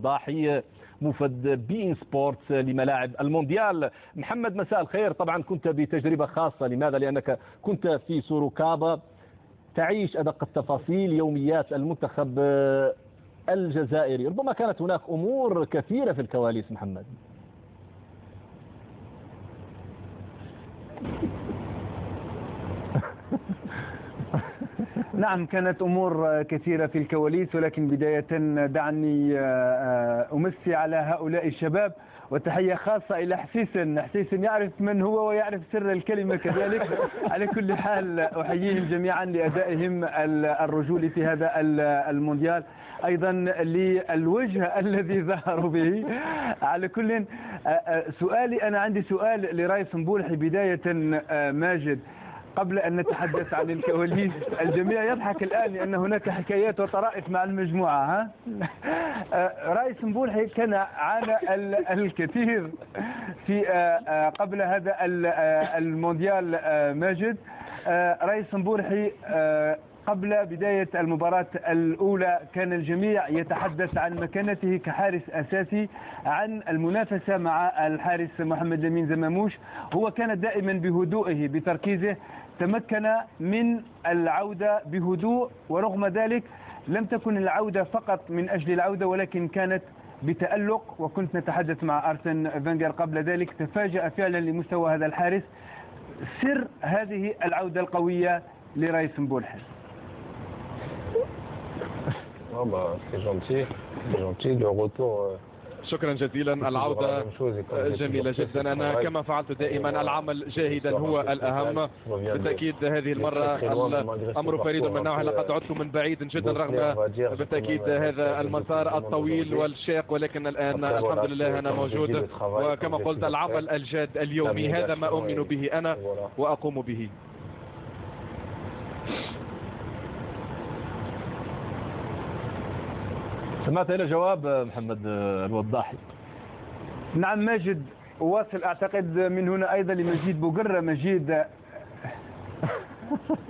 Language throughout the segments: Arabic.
الوضاحي مفد بي إن سبورتس لملاعب المونديال. محمد مساء الخير. طبعا كنت بتجربة خاصة، لماذا؟ لأنك كنت في سوروكابا تعيش أدق التفاصيل يوميات المنتخب الجزائري. ربما كانت هناك أمور كثيرة في الكواليس محمد. نعم، كانت أمور كثيرة في الكواليس، ولكن بداية دعني أمسي على هؤلاء الشباب، وتحية خاصة إلى حسيسن يعرف من هو ويعرف سر الكلمة كذلك. على كل حال أحييهم جميعا لأدائهم الرجولي في هذا المونديال، أيضا للوجه الذي ظهروا به. على كل سؤالي، أنا عندي سؤال لرئيس مبولحي بداية. ماجد، قبل أن نتحدث عن الكواليس، الجميع يضحك الآن لأن هناك حكايات وطرائف مع المجموعة. رئيس مبولحي كان عانى الكثير في قبل هذا المونديال. ماجد، رئيس مبولحي قبل بداية المباراة الأولى كان الجميع يتحدث عن مكانته كحارس أساسي، عن المنافسة مع الحارس محمد لمين زماموش. هو كان دائما بهدوئه بتركيزه، تمكن من العودة بهدوء، ورغم ذلك لم تكن العودة فقط من أجل العودة، ولكن كانت بتألق. وكنت نتحدث مع أرسن فينغر قبل ذلك، تفاجأ فعلا لمستوى هذا الحارس. سر هذه العودة القوية لرئيس مبولحي. شكرا جزيلا. العودة جميلة جدا. أنا كما فعلت دائما، العمل جاهدا هو الأهم. بالتأكيد هذه المرة الأمر فريد من نوعه، لقد عدت من بعيد جدا رغم بالتأكيد هذا المسار الطويل والشاق، ولكن الآن الحمد لله أنا موجود. وكما قلت، العمل الجاد اليومي هذا ما أؤمن به أنا وأقوم به. سمعت إلى جواب محمد الوضاحي؟ نعم ماجد، واصل أعتقد من هنا أيضا لمجيد بوقرة. مجيد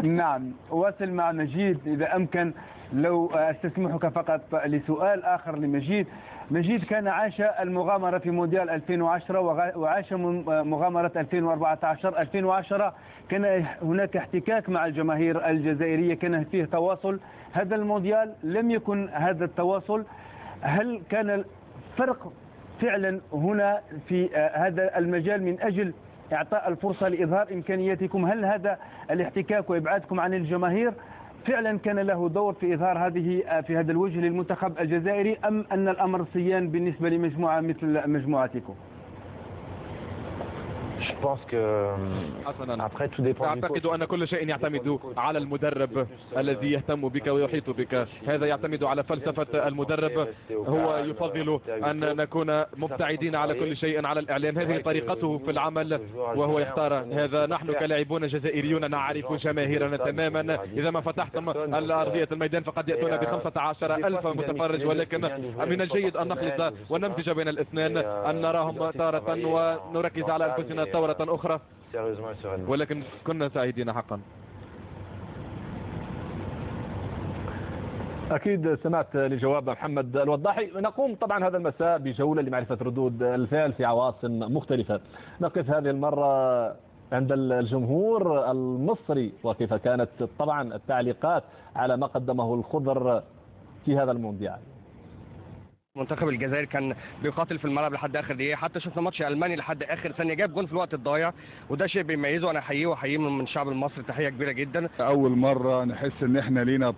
نعم، واصل مع مجيد إذا أمكن. لو أستسمحك فقط لسؤال آخر لمجيد. مجيد كان عاش المغامرة في مونديال 2010 وعاش مغامرة 2014. 2010 كان هناك احتكاك مع الجماهير الجزائرية، كان فيه تواصل. هذا المونديال لم يكن هذا التواصل. هل كان الفرق فعلا هنا في هذا المجال من أجل إعطاء الفرصة لإظهار إمكانياتكم؟ هل هذا الاحتكاك وإبعادكم عن الجماهير فعلا كان له دور في إظهار في هذا الوجه للمنتخب الجزائري، أم أن الأمر سيان بالنسبة لمجموعة مثل مجموعتكم؟ أعتقد أن كل شيء يعتمد على المدرب الذي يهتم بك ويحيط بك. هذا يعتمد على فلسفة المدرب. هو يفضل أن نكون مبتعدين على كل شيء على الإعلام. هذه طريقته في العمل وهو يختار هذا. نحن كلاعبون جزائريون نعرف جماهيرنا تماما. إذا ما فتحتم أرضية الميدان فقد يأتون ب15,000 متفرج، ولكن من الجيد أن نخلط ونمزج بين الاثنين، أن نراهم تارة ونركز على أنفسنا ثورة أخرى، ولكن كنا سعيدين حقا. أكيد سمعت لجواب محمد الوضاحي. نقوم طبعا هذا المساء بجولة لمعرفة ردود الفعل في عواصم مختلفة. نقف هذه المرة عند الجمهور المصري، وكيف كانت طبعا التعليقات على ما قدمه الخضر في هذا المونديال. منتخب الجزائر كان بيقاتل في الملعب لحد اخر دقيقه، حتى شفنا ماتش المانيا لحد اخر ثانيه جاب جون في الوقت الضايع، وده شيء بيميزه. انا احييه من الشعب المصري تحيه كبيره جدا. اول مره نحس ان احنا لينا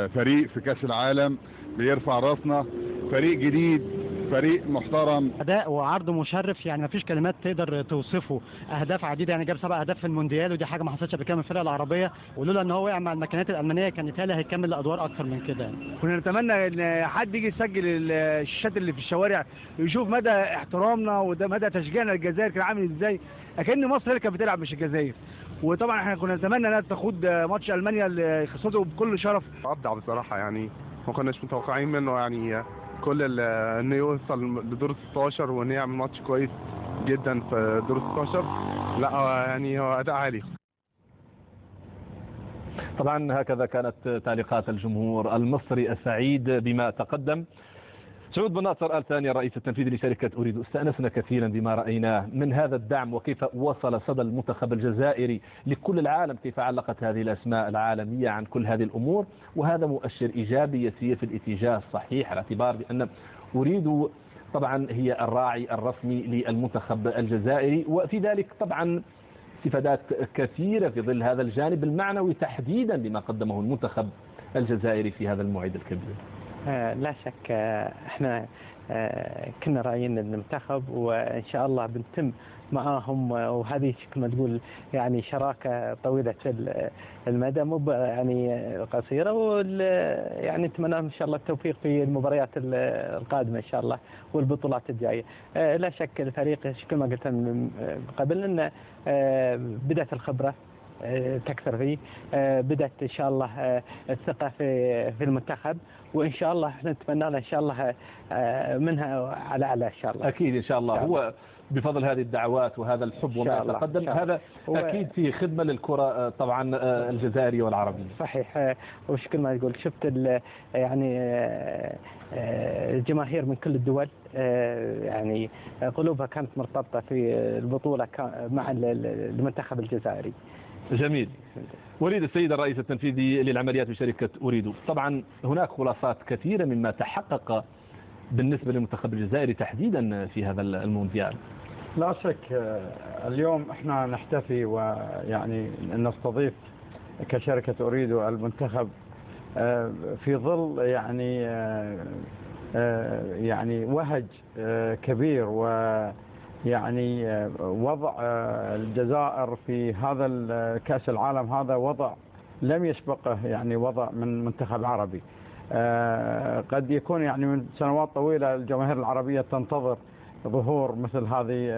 فريق في كاس العالم بيرفع راسنا، فريق جديد، فريق محترم. اداء وعرض مشرف، يعني ما فيش كلمات تقدر توصفه. اهداف عديده، يعني جاب 7 اهداف في المونديال، ودي حاجه ما حصلتش قبل كده من الفرق العربيه، ولولا ان هو وقع مع الماكينات الالمانيه كان يتهيألي هيكمل ادوار اكثر من كده. كنا نتمنى ان حد يجي يسجل الشاشات اللي في الشوارع يشوف مدى احترامنا وده مدى تشجيعنا للجزائر كان عامل ازاي، اكن مصر اللي كانت بتلعب مش الجزائر. وطبعا احنا كنا نتمنى انها تاخد ماتش المانيا اللي خسرته بكل شرف. ابدع بصراحه، يعني ما كناش متوقعين منه يعني كل انه يوصل لدور 16 وان يعمل ماتش كويس جدا في دور 16. لا يعني هو اداء عالي. طبعا هكذا كانت تعليقات الجمهور المصري السعيد بما تقدم. سعود بن ناصر آل ثاني الرئيس التنفيذي لشركة أريد، استأنسنا كثيرا بما رأيناه من هذا الدعم وكيف وصل صدى المنتخب الجزائري لكل العالم، كيف علقت هذه الأسماء العالمية عن كل هذه الأمور، وهذا مؤشر إيجابي يسير في الاتجاه الصحيح، على اعتبار بأن أريد طبعا هي الراعي الرسمي للمنتخب الجزائري، وفي ذلك طبعا استفادات كثيرة في ظل هذا الجانب المعنوي تحديدا لما قدمه المنتخب الجزائري في هذا الموعد الكبير. لا شك احنا كنا رايين المنتخب، وان شاء الله بنتم معاهم، وهذه كما تقول يعني شراكه طويله المدى، مو يعني قصيره، يعني نتمنى لهم ان شاء الله التوفيق في المباريات القادمه ان شاء الله والبطولات الجايه. لا شك الفريق كما قلت من قبل ان بدات الخبره تكثر فيه، بدأت إن شاء الله الثقة في المنتخب، وإن شاء الله احنا نتمنى له إن شاء الله منها على أعلى إن شاء الله. أكيد إن شاء الله. هو بفضل هذه الدعوات وهذا الحب وما يتقدم هذا أكيد في خدمة للكرة طبعا الجزائرية والعربية. صحيح. وش ما تقول شفت يعني جماهير من كل الدول يعني قلوبها كانت مرتبطة في البطولة مع المنتخب الجزائري. جميل. وليد السيد الرئيس التنفيذي للعمليات بشركة أريد، طبعا هناك خلاصات كثيرة مما تحقق بالنسبة للمنتخب الجزائري تحديدا في هذا المونديال. لا شك اليوم احنا نحتفي ويعني نستضيف كشركة أريد المنتخب في ظل يعني وهج كبير، ويعني وضع الجزائر في هذا كأس العالم هذا وضع لم يسبقه يعني وضع من منتخب عربي. قد يكون يعني من سنوات طويلة الجماهير العربية تنتظر ظهور مثل هذه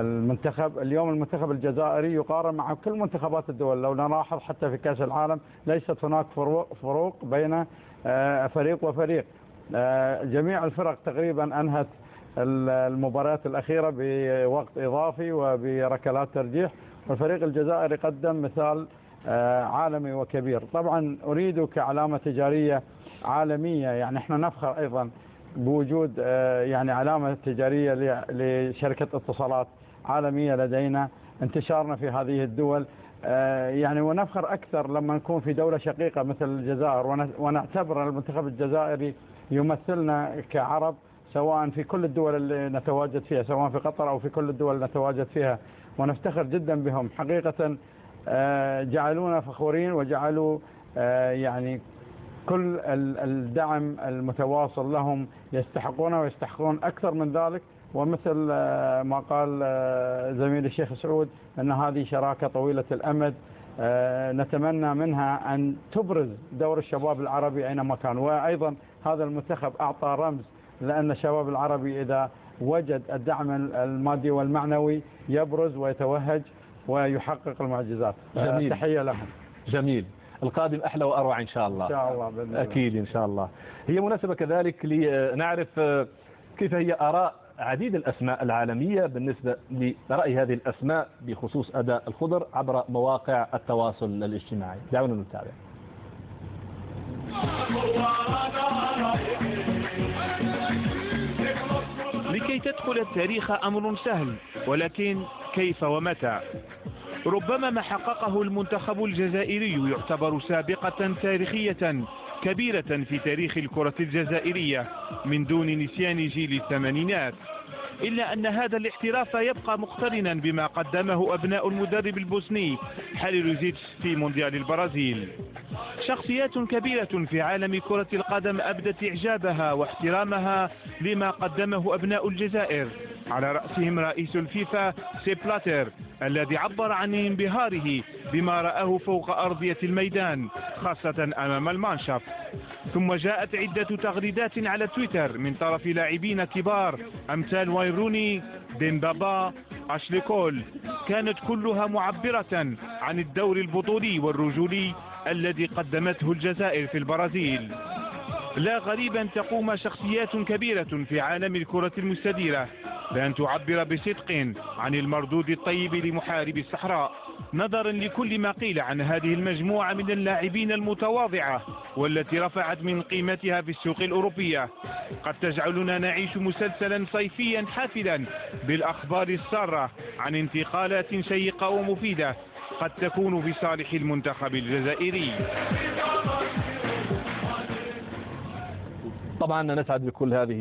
المنتخب. اليوم المنتخب الجزائري يقارن مع كل منتخبات الدول، لو نلاحظ حتى في كأس العالم ليست هناك فروق بين فريق وفريق. جميع الفرق تقريبا أنهت المباريات الأخيرة بوقت إضافي وبركلات ترجيح، والفريق الجزائري قدم مثال عالمي وكبير. طبعا أريد كعلامة تجارية عالمية، يعني احنا نفخر أيضا بوجود يعني علامة تجارية لشركة اتصالات عالمية لدينا، انتشارنا في هذه الدول يعني، ونفخر أكثر لما نكون في دولة شقيقة مثل الجزائر، ونعتبر المنتخب الجزائري يمثلنا كعرب سواء في كل الدول اللي نتواجد فيها، سواء في قطر أو في كل الدول اللي نتواجد فيها، ونفتخر جدا بهم حقيقة. جعلونا فخورين وجعلوا يعني كل الدعم المتواصل لهم، يستحقون ويستحقون أكثر من ذلك. ومثل ما قال زميل الشيخ سعود أن هذه شراكة طويلة الأمد، نتمنى منها أن تبرز دور الشباب العربي أينما كان. وأيضا هذا المنتخب أعطى رمز، لأن الشباب العربي إذا وجد الدعم المادي والمعنوي يبرز ويتوهج ويحقق المعجزات. جميل. تحية لهم. جميل. القادم أحلى وأروع إن شاء الله. إن شاء الله بإذن الله. أكيد إن شاء الله. هي مناسبة كذلك لنعرف كيف هي آراء عديد الأسماء العالمية بالنسبة لرأي هذه الأسماء بخصوص أداء الخضر عبر مواقع التواصل الاجتماعي. دعونا نتابع. لكي تدخل التاريخ أمر سهل، ولكن كيف ومتى؟ ربما ما حققه المنتخب الجزائري يعتبر سابقة تاريخية كبيرة في تاريخ الكرة الجزائرية من دون نسيان جيل الثمانينات، إلا أن هذا الاحتراف يبقى مقترنا بما قدمه أبناء المدرب البوسني حاليلوزيتش في مونديال البرازيل. شخصيات كبيرة في عالم كرة القدم أبدت إعجابها واحترامها لما قدمه أبناء الجزائر، على رأسهم رئيس الفيفا سيب بلاتر الذي عبر عن انبهاره بما رآه فوق أرضية الميدان خاصة أمام المانشاف. ثم جاءت عدة تغريدات على تويتر من طرف لاعبين كبار أمثال واين روني، ديمبابا، أشلي كول، كانت كلها معبرة عن الدور البطولي والرجولي الذي قدمته الجزائر في البرازيل. لا غريبا تقوم شخصيات كبيرة في عالم الكرة المستديرة بأن تعبر بصدق عن المردود الطيب لمحارب الصحراء، نظرا لكل ما قيل عن هذه المجموعة من اللاعبين المتواضعة والتي رفعت من قيمتها في السوق الأوروبية، قد تجعلنا نعيش مسلسلا صيفيا حافلا بالأخبار السارة عن انتقالات شيقة ومفيدة قد تكون في صالح المنتخب الجزائري. طبعا نسعد بكل هذه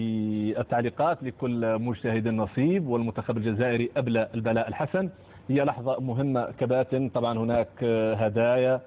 التعليقات لكل مجتهد نصيب، والمنتخب الجزائري أبلى البلاء الحسن. هي لحظة مهمة كباتن، طبعا هناك هدايا